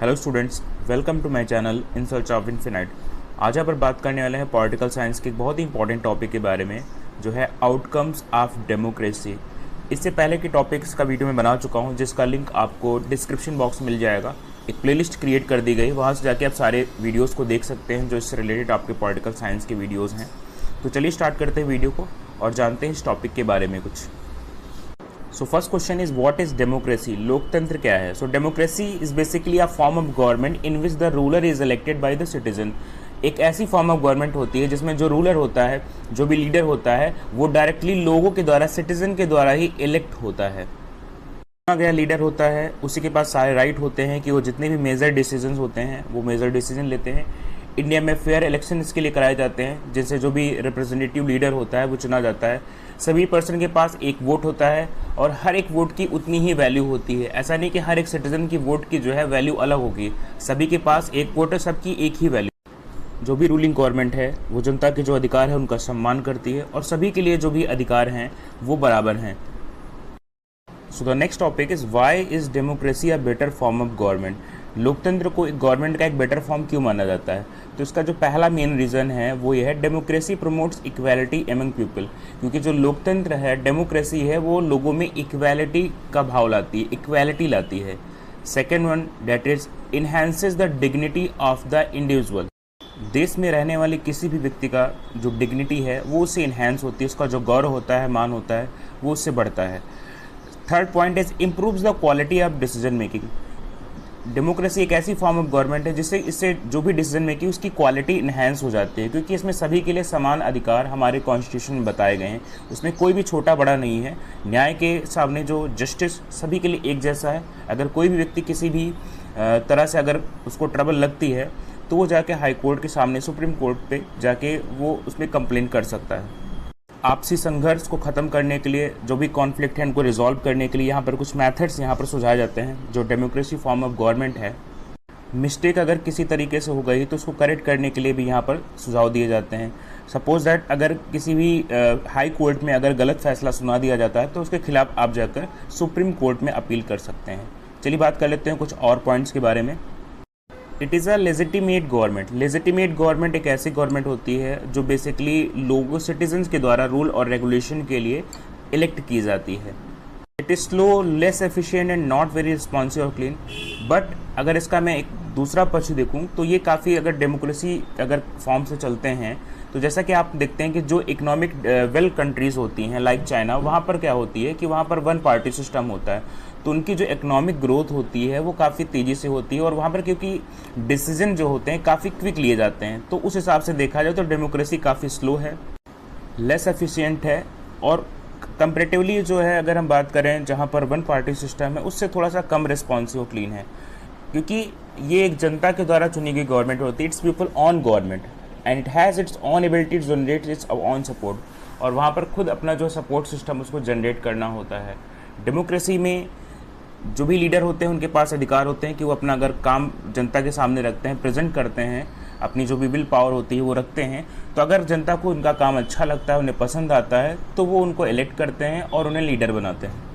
Hello students, welcome to my channel in search of infinite. आज यहाँ पर बात करने वाले हैं पॉलिटिकल साइंस के एक बहुत ही इंपॉर्टेंट टॉपिक के बारे में, जो है आउटकम्स ऑफ डेमोक्रेसी। इससे पहले के टॉपिक्स का वीडियो मैं बना चुका हूँ, जिसका लिंक आपको डिस्क्रिप्शन बॉक्स में मिल जाएगा। एक प्लेलिस्ट क्रिएट कर दी गई, वहाँ से जाके आप सारे वीडियोज़ को देख सकते हैं जो इससे रिलेटेड आपके पॉलिटिकल साइंस के वीडियोज़ हैं। तो चलिए स्टार्ट करते हैं वीडियो को और जानते हैं इस टॉपिक के बारे में कुछ। So first question is what is democracy? लोकतंत्र क्या है? So democracy is basically a form of government in which the ruler is elected by the citizen. एक ऐसी फॉर्म ऑफ गवर्नमेंट होती है जिसमें जो रूलर होता है, जो भी लीडर होता है, वो डायरेक्टली लोगों के द्वारा, सिटीजन के द्वारा ही इलेक्ट होता है। चुना गया लीडर होता है, उसी के पास सारे राइट होते हैं कि वो जितने भी मेजर डिसीजंस होते हैं वो मेजर डिसीजन लेते हैं। इंडिया में फेयर इलेक्शन इसके लिए कराए जाते हैं, जिनसे जो भी रिप्रेजेंटेटिव लीडर होता है वो चुना जाता है। सभी पर्सन के पास एक वोट होता है और हर एक वोट की उतनी ही वैल्यू होती है। ऐसा नहीं कि हर एक सिटीजन की वोट की जो है वैल्यू अलग होगी, सभी के पास एक वोट है, सबकी एक ही वैल्यू। जो भी रूलिंग गवर्नमेंट है वो जनता के जो अधिकार है उनका सम्मान करती है और सभी के लिए जो भी अधिकार हैं वो बराबर हैं। So the next topic is why is democracy a better form of government? लोकतंत्र को एक गवर्नमेंट का एक बेटर फॉर्म क्यों माना जाता है? तो इसका जो पहला मेन रीज़न है वो ये है, democracy promotes equality among people. क्योंकि जो लोकतंत्र है, डेमोक्रेसी है, वो लोगों में इक्वालिटी का भाव लाती है, इक्वालिटी लाती है। Second one, that is enhances the dignity of the individual. देश में रहने वाले किसी भी व्यक्ति का जो डिग्निटी है वो उससे इन्हेंस होती है, उसका जो गौरव होता है, मान होता है, वो उससे बढ़ता है। Third point is improves the quality of decision making. Democracy एक ऐसी फॉर्म ऑफ गवर्नमेंट है जिससे इससे जो भी डिसीजन मेकिंग उसकी क्वालिटी इन्हेंस हो जाती है, क्योंकि इसमें सभी के लिए समान अधिकार हमारे कॉन्स्टिट्यूशन में बताए गए हैं। उसमें कोई भी छोटा बड़ा नहीं है। न्याय के सामने जो जस्टिस सभी के लिए एक जैसा है। अगर कोई भी व्यक्ति किसी भी तरह से अगर उसको ट्रबल लगती है तो वो जाके हाई कोर्ट के सामने, सुप्रीम कोर्ट पे जाके वो उसमें कंप्लेन कर सकता है। आपसी संघर्ष को ख़त्म करने के लिए, जो भी कॉन्फ्लिक्ट है उनको रिजॉल्व करने के लिए यहाँ पर कुछ मेथड्स यहाँ पर सुझाए जाते हैं। जो डेमोक्रेसी फॉर्म ऑफ गवर्नमेंट है, मिस्टेक अगर किसी तरीके से हो गई तो उसको करेक्ट करने के लिए भी यहाँ पर सुझाव दिए जाते हैं। सपोज दैट अगर किसी भी हाई कोर्ट में अगर गलत फैसला सुना दिया जाता है तो उसके खिलाफ आप जाकर सुप्रीम कोर्ट में अपील कर सकते हैं। चलिए बात कर लेते हैं कुछ और पॉइंट्स के बारे में। It is a legitimate government. Legitimate government एक ऐसी गवर्नमेंट होती है जो बेसिकली लोगों, सिटीजन्स के द्वारा रूल और रेगुलेशन के लिए इलेक्ट की जाती है। It is slow, less efficient and not very responsive और क्लीन। बट अगर इसका मैं एक दूसरा पक्ष देखूं तो ये काफ़ी, अगर डेमोक्रेसी अगर फॉर्म से चलते हैं तो जैसा कि आप देखते हैं कि जो इकोनॉमिक वेल कंट्रीज़ होती हैं लाइक चाइना, वहाँ पर क्या होती है कि वहाँ पर वन पार्टी सिस्टम होता है, तो उनकी जो इकोनॉमिक ग्रोथ होती है वो काफ़ी तेज़ी से होती है और वहाँ पर क्योंकि डिसीजन जो होते हैं काफ़ी क्विक लिए जाते हैं, तो उस हिसाब से देखा जाए तो डेमोक्रेसी काफ़ी स्लो है, लेस एफिशिएंट है और कंपेरेटिवली जो है, अगर हम बात करें जहाँ पर वन पार्टी सिस्टम है, उससे थोड़ा सा कम रिस्पॉन्सिव, क्लीन है। क्योंकि ये एक जनता के द्वारा चुनी गई गवर्नमेंट होती है। Its people own government and it has its own ability to generate its own support, और वहाँ पर खुद अपना जो सपोर्ट सिस्टम उसको जनरेट करना होता है। डेमोक्रेसी में जो भी लीडर होते हैं उनके पास अधिकार होते हैं कि वो अपना अगर काम जनता के सामने रखते हैं, प्रेजेंट करते हैं, अपनी जो भी विल पावर होती है वो रखते हैं, तो अगर जनता को उनका काम अच्छा लगता है, उन्हें पसंद आता है, तो वो उनको इलेक्ट करते हैं और उन्हें लीडर बनाते हैं।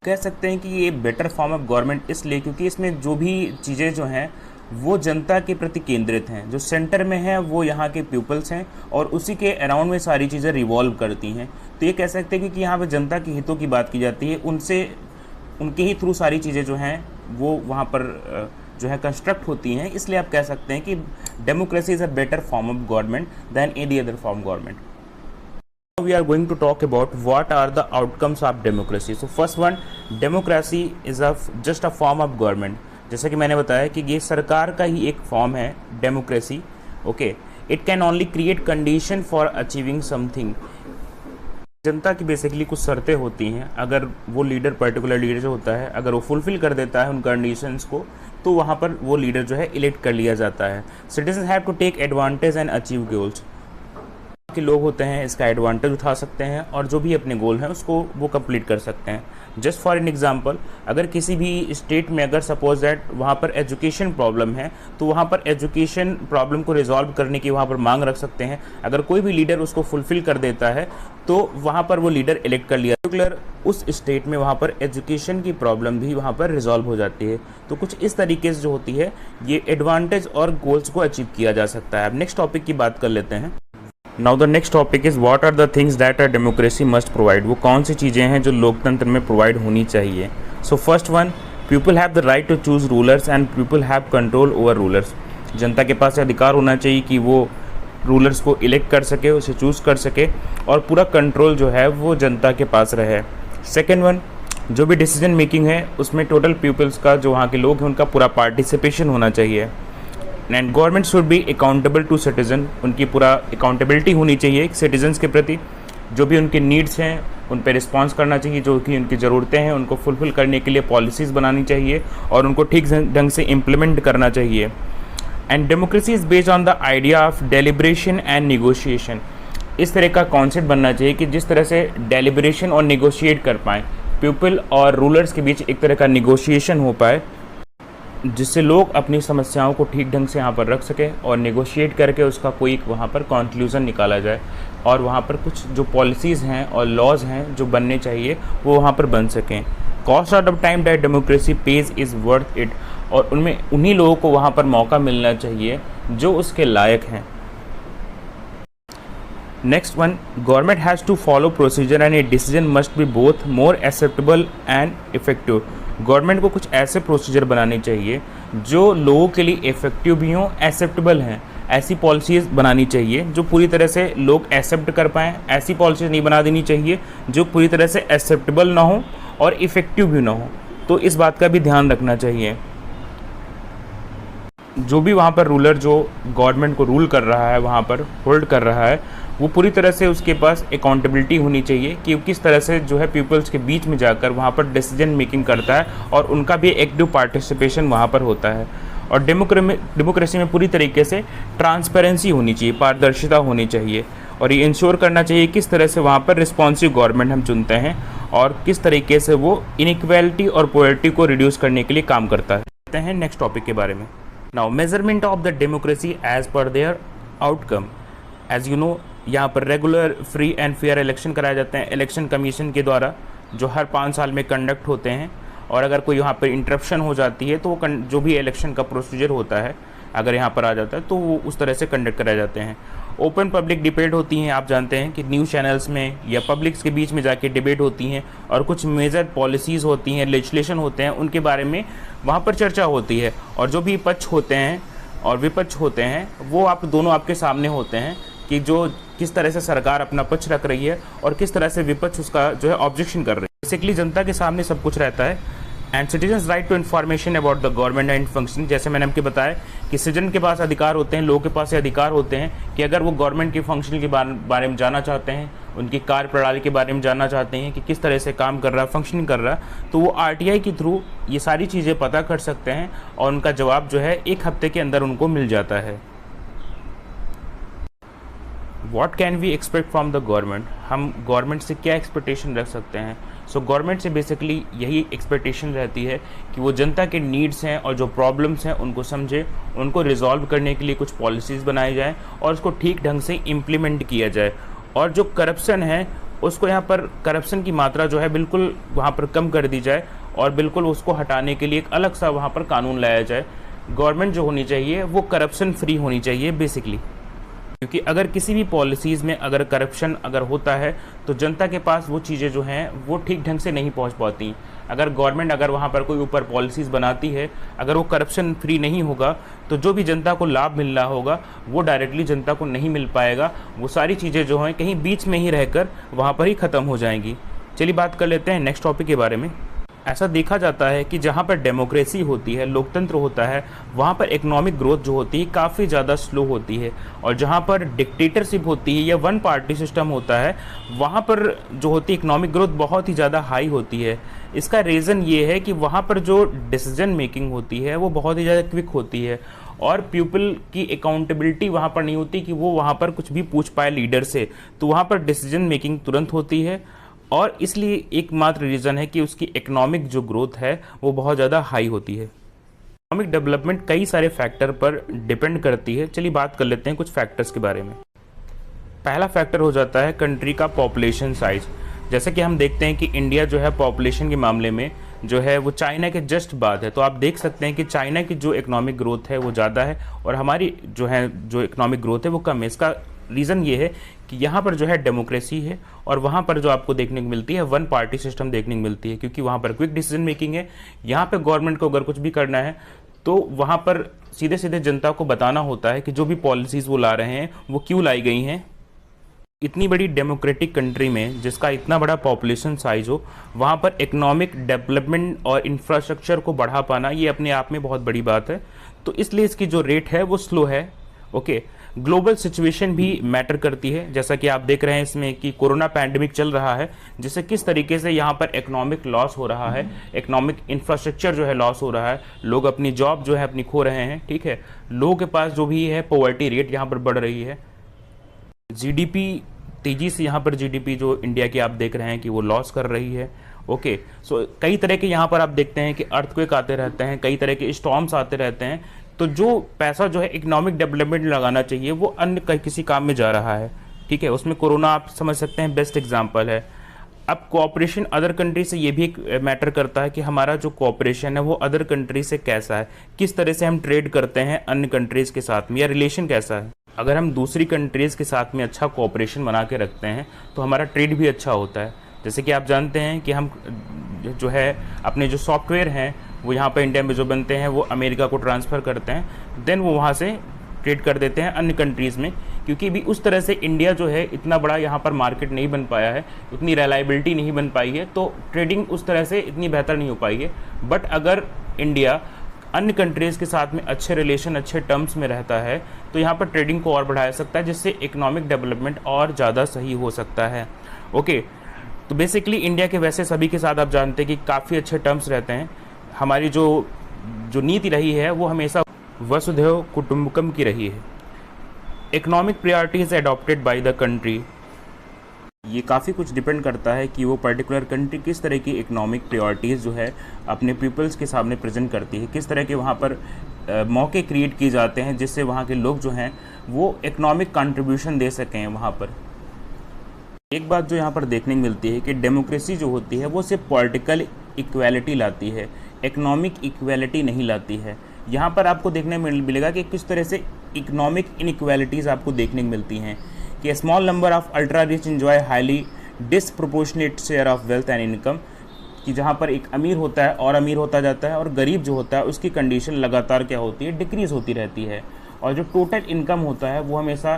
कह सकते हैं कि ये बेटर फॉर्म ऑफ गवर्नमेंट इसलिए क्योंकि इसमें जो भी चीज़ें जो हैं वो जनता के प्रति केंद्रित हैं। जो सेंटर में है वो यहाँ के पीपल्स हैं और उसी के अराउंड में सारी चीज़ें रिवॉल्व करती हैं। तो ये कह सकते हैं कि यहाँ पर जनता के हितों की बात की जाती है, उनसे, उनके ही थ्रू सारी चीज़ें जो हैं वो वहाँ पर जो है कंस्ट्रक्ट होती हैं। इसलिए आप कह सकते हैं कि democracy is a better form of government than any other form government. We are going to talk about what are the outcomes of democracy. So first one, democracy is just a form of government. जैसा कि मैंने बताया कि ये सरकार का ही एक form है democracy. Okay, it can only create condition for achieving something. जनता की बेसिकली कुछ शर्तें होती हैं, अगर वो लीडर, पर्टिकुलर लीडर जो होता है, अगर वो फुलफिल कर देता है उन कंडीशंस को, तो वहाँ पर वो लीडर जो है इलेक्ट कर लिया जाता है। Citizen have to take advantage and achieve goals. के लोग होते हैं इसका एडवांटेज उठा सकते हैं और जो भी अपने गोल हैं उसको वो कंप्लीट कर सकते हैं। जस्ट फॉर एन एग्जांपल, अगर किसी भी स्टेट में अगर सपोज दैट वहाँ पर एजुकेशन प्रॉब्लम है तो वहाँ पर एजुकेशन प्रॉब्लम को रिजॉल्व करने की वहाँ पर मांग रख सकते हैं। अगर कोई भी लीडर उसको फुलफिल कर देता है तो वहाँ पर वो लीडर इलेक्ट कर लिया, पर्टिकुलर उस स्टेट में वहाँ पर एजुकेशन की प्रॉब्लम भी वहाँ पर रिजॉल्व हो जाती है। तो कुछ इस तरीके से जो होती है ये एडवांटेज और गोल्स को अचीव किया जा सकता है। अब नेक्स्ट टॉपिक की बात कर लेते हैं। Now the next topic is what are the things that a democracy must provide. वो कौन सी चीज़ें हैं जो लोकतंत्र में प्रोवाइड होनी चाहिए। So first one, people have the right to choose rulers and people have control over rulers. जनता के पास अधिकार होना चाहिए कि वो रूलर्स को इलेक्ट कर सके, उसे चूज़ कर सके और पूरा कंट्रोल जो है वो जनता के पास रहे। सेकेंड वन, जो भी डिसीजन मेकिंग है उसमें टोटल पीपल्स का, जो वहाँ के लोग हैं उनका पूरा पार्टिसिपेशन होना चाहिए। And government should be accountable to citizen. उनकी पूरा अकाउंटेबिलिटी होनी चाहिए सिटीजन्स के प्रति। जो भी उनके नीड्स हैं उन पर रिस्पॉन्स करना चाहिए, जो कि उनकी ज़रूरतें हैं उनको फुलफ़िल करने के लिए पॉलिसीज़ बनानी चाहिए और उनको ठीक ढंग से इम्प्लीमेंट करना चाहिए। And democracy is based on the idea of deliberation and negotiation. इस तरह का कॉन्सेप्ट बनना चाहिए कि जिस तरह से डेलिब्रेशन और निगोशिएट कर पाएँ, पीपल और रूलर्स के बीच एक तरह का निगोशिएशन हो पाए जिससे लोग अपनी समस्याओं को ठीक ढंग से यहाँ पर रख सकें और नेगोशिएट करके उसका कोई वहाँ पर कंक्लूज़न निकाला जाए और वहाँ पर कुछ जो पॉलिसीज़ हैं और लॉज हैं जो बनने चाहिए वो वहाँ पर बन सकें। Cost of time that democracy page is worth it. और उनमें उन्हीं लोगों को वहाँ पर मौका मिलना चाहिए जो उसके लायक हैं। Next one, government has to follow procedure and a decision must be both more acceptable and effective. Government को कुछ ऐसे प्रोसीजर बनाने चाहिए जो लोगों के लिए इफ़ेक्टिव भी हों, एक्सेप्टेबल हैं। ऐसी पॉलिसीज़ बनानी चाहिए जो पूरी तरह से लोग एक्सेप्ट कर पाएँ। ऐसी पॉलिसीज़ नहीं बना देनी चाहिए जो पूरी तरह से एक्सेप्टेबल ना हो और इफ़ेक्टिव भी ना हो। तो इस बात का भी ध्यान रखना चाहिए। जो भी वहाँ पर रूलर जो गवर्नमेंट को रूल कर रहा है, वहाँ पर होल्ड कर रहा है, वो पूरी तरह से उसके पास अकाउंटेबिलिटी होनी चाहिए कि किस तरह से जो है पीपल्स के बीच में जाकर वहाँ पर डिसीजन मेकिंग करता है और उनका भी एक्टिव पार्टिसिपेशन वहाँ पर होता है। और डेमोक्रेसी में पूरी तरीके से ट्रांसपेरेंसी होनी चाहिए, पारदर्शिता होनी चाहिए और ये इंश्योर करना चाहिए किस तरह से वहाँ पर रिस्पॉन्सिव गवर्नमेंट हम चुनते हैं और किस तरीके से वो इनइक्वालिटी और पॉवर्टी को रिड्यूस करने के लिए काम करता है। कहते हैं नेक्स्ट टॉपिक के बारे में। Now measurement of the democracy as per their outcome. As you know, यहाँ पर regular free and fair election कराए जाते हैं इलेक्शन कमीशन के द्वारा, जो हर 5 साल में कंडक्ट होते हैं। और अगर कोई यहाँ पर इंटरप्शन हो जाती है तो वो जो भी इलेक्शन का प्रोसीजर होता है अगर यहाँ पर आ जाता है तो वो उस तरह से कंडक्ट कराए जाते हैं। ओपन पब्लिक डिबेट होती हैं, आप जानते हैं कि न्यूज़ चैनल्स में या पब्लिक्स के बीच में जाके डिबेट होती हैं और कुछ मेजर पॉलिसीज़ होती हैं, लेजिस्लेशन होते हैं, उनके बारे में वहाँ पर चर्चा होती है। और जो भी पक्ष होते हैं और विपक्ष होते हैं वो दोनों आपके सामने होते हैं कि जो किस तरह से सरकार अपना पक्ष रख रही है और किस तरह से विपक्ष उसका जो है ऑब्जेक्शन कर रही है। बेसिकली जनता के सामने सब कुछ रहता है। And citizens right to information about the government and function. जैसे मैंने आपको बताया कि सिटीजन के पास अधिकार होते हैं, लोगों के पास ये अधिकार होते हैं कि अगर वो गवर्नमेंट के फंक्शन के बारे में जानना चाहते हैं, उनकी कार्य प्रणाली के बारे में जानना चाहते हैं कि किस तरह से काम कर रहा है, फंक्शनिंग कर रहा है, तो वो RTI के थ्रू ये सारी चीज़ें पता कर सकते हैं और उनका जवाब जो है 1 हफ्ते के अंदर उनको मिल जाता है। What can we expect from the government. हम गवर्नमेंट से क्या एक्सपेक्टेशन रख सकते हैं। सो गवर्नमेंट से बेसिकली यही एक्सपेक्टेशन रहती है कि वो जनता के नीड्स हैं और जो प्रॉब्लम्स हैं उनको समझे, उनको रिजॉल्व करने के लिए कुछ पॉलिसीज़ बनाई जाए और उसको ठीक ढंग से इम्प्लीमेंट किया जाए। और जो करप्शन है उसको यहाँ पर करप्शन की मात्रा जो है बिल्कुल वहाँ पर कम कर दी जाए और बिल्कुल उसको हटाने के लिए एक अलग सा वहाँ पर कानून लाया जाए। गवर्नमेंट जो होनी चाहिए वो करप्शन फ्री होनी चाहिए बेसिकली, क्योंकि अगर किसी भी पॉलिसीज़ में अगर करप्शन अगर होता है तो जनता के पास वो चीज़ें जो हैं वो ठीक ढंग से नहीं पहुंच पाती। अगर गवर्नमेंट अगर वहाँ पर कोई ऊपर पॉलिसीज़ बनाती है, अगर वो करप्शन फ्री नहीं होगा तो जो भी जनता को लाभ मिल रहा होगा वो डायरेक्टली जनता को नहीं मिल पाएगा। वो सारी चीज़ें जो हैं कहीं बीच में ही रहकर वहाँ पर ही ख़त्म हो जाएंगी। चलिए बात कर लेते हैं नेक्स्ट टॉपिक के बारे में। ऐसा देखा जाता है कि जहाँ पर डेमोक्रेसी होती है, लोकतंत्र होता है, वहाँ पर इकोनॉमिक ग्रोथ जो होती है काफ़ी ज़्यादा स्लो होती है, और जहाँ पर डिक्टेटरशिप होती है या वन पार्टी सिस्टम होता है, वहाँ पर जो होती है इकोनॉमिक ग्रोथ बहुत ही ज़्यादा हाई होती है। इसका रीज़न ये है कि वहाँ पर जो डिसीजन मेकिंग होती है वो बहुत ही ज़्यादा क्विक होती है, और पीपल की अकाउंटेबिलिटी वहाँ पर नहीं होती कि वो वहाँ पर कुछ भी पूछ पाए लीडर से, तो वहाँ पर डिसीजन मेकिंग तुरंत होती है, और इसलिए एकमात्र रीज़न है कि उसकी इकोनॉमिक जो ग्रोथ है वो बहुत ज़्यादा हाई होती है। इकोनॉमिक डेवलपमेंट कई सारे फैक्टर पर डिपेंड करती है। चलिए बात कर लेते हैं कुछ फैक्टर्स के बारे में। पहला फैक्टर हो जाता है कंट्री का पॉपुलेशन साइज। जैसे कि हम देखते हैं कि इंडिया जो है पॉपुलेशन के मामले में जो है वो चाइना के जस्ट बाद है, तो आप देख सकते हैं कि चाइना की जो इकोनॉमिक ग्रोथ है वो ज़्यादा है और हमारी जो इकोनॉमिक ग्रोथ है वो कम है। इसका रीज़न ये है कि यहाँ पर जो है डेमोक्रेसी है, और वहाँ पर जो आपको देखने को मिलती है वन पार्टी सिस्टम देखने को मिलती है, क्योंकि वहाँ पर क्विक डिसीजन मेकिंग है। यहाँ पर गवर्नमेंट को अगर कुछ भी करना है तो वहाँ पर सीधे सीधे जनता को बताना होता है कि जो भी पॉलिसीज़ वो ला रहे हैं वो क्यों लाई गई हैं। इतनी बड़ी डेमोक्रेटिक कंट्री में जिसका इतना बड़ा पॉपुलेशन साइज हो, वहाँ पर इकोनॉमिक डेवलपमेंट और इंफ्रास्ट्रक्चर को बढ़ा पाना ये अपने आप में बहुत बड़ी बात है, तो इसलिए इसकी जो रेट है वो स्लो है। ओके, ग्लोबल सिचुएशन भी मैटर करती है, जैसा कि आप देख रहे हैं इसमें कि कोरोना पैंडेमिक चल रहा है, जिससे किस तरीके से यहाँ पर इकोनॉमिक लॉस हो रहा है, इकोनॉमिक इंफ्रास्ट्रक्चर जो है लॉस हो रहा है, लोग अपनी जॉब जो है अपनी खो रहे हैं। ठीक है, लोगों के पास जो भी है पॉवर्टी रेट यहाँ पर बढ़ रही है, जीडीपी तेजी से यहाँ पर जीडीपी जो इंडिया की आप देख रहे हैं कि वो लॉस कर रही है। ओके, सो कई तरह के यहाँ पर आप देखते हैं कि अर्थक्वेक आते रहते हैं, कई तरह के स्टॉर्म्स आते रहते हैं, तो जो पैसा जो है इकोनॉमिक डेवलपमेंट लगाना चाहिए वो अन्य किसी काम में जा रहा है। ठीक है, उसमें कोरोना आप समझ सकते हैं बेस्ट एग्जाम्पल है। अब कोऑपरेशन अदर कंट्री से ये भी मैटर करता है कि हमारा जो कोऑपरेशन है वो अदर कंट्री से कैसा है, किस तरह से हम ट्रेड करते हैं अन्य कंट्रीज़ के साथ में, या रिलेशन कैसा है। अगर हम दूसरी कंट्रीज़ के साथ में अच्छा कोऑपरेशन बना के रखते हैं तो हमारा ट्रेड भी अच्छा होता है। जैसे कि आप जानते हैं कि हम जो है अपने जो सॉफ्टवेयर हैं वो यहाँ पर इंडिया में जो बनते हैं वो अमेरिका को ट्रांसफ़र करते हैं, देन वो वहाँ से ट्रेड कर देते हैं अन्य कंट्रीज़ में, क्योंकि भी उस तरह से इंडिया जो है इतना बड़ा यहाँ पर मार्केट नहीं बन पाया है, उतनी रिलायबिलिटी नहीं बन पाई है, तो ट्रेडिंग उस तरह से इतनी बेहतर नहीं हो पाई है। बट अगर इंडिया अन्य कंट्रीज़ के साथ में अच्छे रिलेशन, अच्छे टर्म्स में रहता है, तो यहाँ पर ट्रेडिंग को और बढ़ाया सकता है, जिससे इकोनॉमिक डेवलपमेंट और ज़्यादा सही हो सकता है। ओके, तो बेसिकली इंडिया के वैसे सभी के साथ आप जानते हैं कि काफ़ी अच्छे टर्म्स रहते हैं। हमारी जो नीति रही है वो हमेशा वसुधैव कुटुंबकम की रही है। Economic priorities adopted by the country, ये काफ़ी कुछ डिपेंड करता है कि वो पर्टिकुलर कंट्री किस तरह की इकोनॉमिक प्रायोरिटीज़ जो है अपने पीपल्स के सामने प्रेजेंट करती है, किस तरह के वहाँ पर मौके क्रिएट किए जाते हैं जिससे वहाँ के लोग जो हैं वो इकोनॉमिक कंट्रीब्यूशन दे सकें वहाँ पर। एक बात जो यहाँ पर देखने को मिलती है कि डेमोक्रेसी जो होती है वो सिर्फ पॉलिटिकल इक्वालिटी लाती है, इकोनॉमिक इक्वालिटी नहीं लाती है। यहाँ पर आपको देखने मिलेगा कि किस तरह से इकोनॉमिक इनइक्वालिटीज़ आपको देखने को मिलती हैं कि small number of ultra rich enjoy highly disproportionate share of wealth and income, कि जहाँ पर एक अमीर होता है और अमीर होता जाता है, और गरीब जो होता है उसकी कंडीशन लगातार क्या होती है, डिक्रीज़ होती रहती है। और जो टोटल इनकम होता है वो हमेशा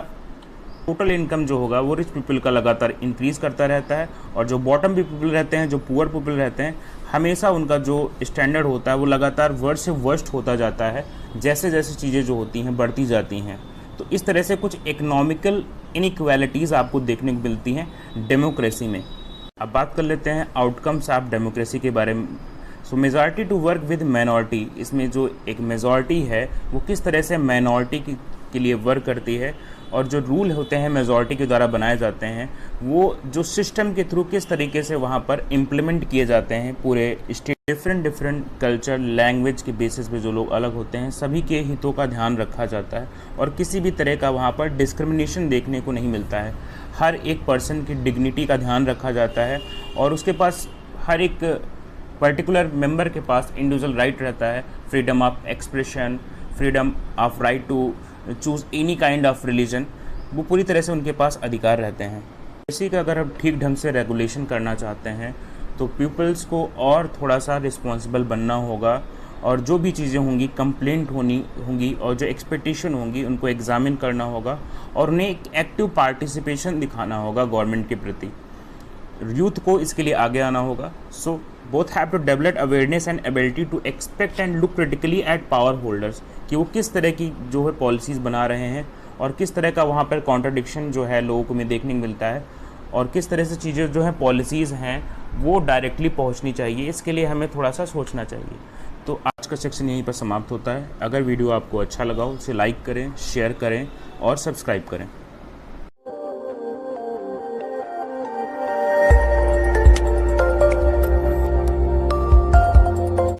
टोटल इनकम जो होगा वो रिच पीपल का लगातार इंक्रीज़ करता रहता है, और जो बॉटम भी पीपल रहते हैं, जो पुअर पीपल रहते हैं, हमेशा उनका जो स्टैंडर्ड होता है वो लगातार वर्स्ट से वर्स्ट होता जाता है जैसे जैसे चीज़ें जो होती हैं बढ़ती जाती हैं। तो इस तरह से कुछ इकोनॉमिकल इनइक्वालिटीज़ आपको देखने को मिलती हैं डेमोक्रेसी में। अब बात कर लेते हैं आउटकम्स ऑफ डेमोक्रेसी के बारे में। So majority to work with minority, इसमें जो एक मेजॉरिटी है वो किस तरह से माइनॉरिटी के लिए वर्क करती है, और जो रूल होते हैं मेजॉरिटी के द्वारा बनाए जाते हैं वो जो सिस्टम के थ्रू किस तरीके से वहाँ पर इम्प्लीमेंट किए जाते हैं पूरे स्टेट। डिफरेंट कल्चर, लैंग्वेज के बेसिस पे जो लोग अलग होते हैं सभी के हितों का ध्यान रखा जाता है, और किसी भी तरह का वहाँ पर डिस्क्रिमिनेशन देखने को नहीं मिलता है। हर एक पर्सन की डिग्निटी का ध्यान रखा जाता है, और उसके पास हर एक पर्टिकुलर मेंबर के पास इंडिविजुअल राइट रहता है, freedom of expression, freedom of right to choose any kind of religion, वो पूरी तरह से उनके पास अधिकार रहते हैं। इसी का अगर हम ठीक ढंग से रेगुलेशन करना चाहते हैं तो पीपल्स को और थोड़ा सा रिस्पॉन्सिबल बनना होगा, और जो भी चीज़ें होंगी कंप्लेंट होंगी और जो एक्सपेक्टेशन होंगी उनको एग्जामिन करना होगा, और उन्हें एक एक्टिव पार्टिसिपेशन दिखाना होगा गवर्नमेंट के प्रति। यूथ को इसके लिए आगे आना होगा। So both have to develop awareness and ability to expect and look critically at power holders, कि वो किस तरह की जो है पॉलिसीज़ बना रहे हैं और किस तरह का वहाँ पर कॉन्ट्रडिक्शन जो है लोगों को में देखने को मिलता है, और किस तरह से चीज़ें जो है पॉलिसीज़ हैं वो डायरेक्टली पहुँचनी चाहिए। इसके लिए हमें थोड़ा सा सोचना चाहिए। तो आज का सेक्शन यहीं पर समाप्त होता है। अगर वीडियो आपको अच्छा लगा हो उसे लाइक करें, शेयर करें और सब्सक्राइब करें।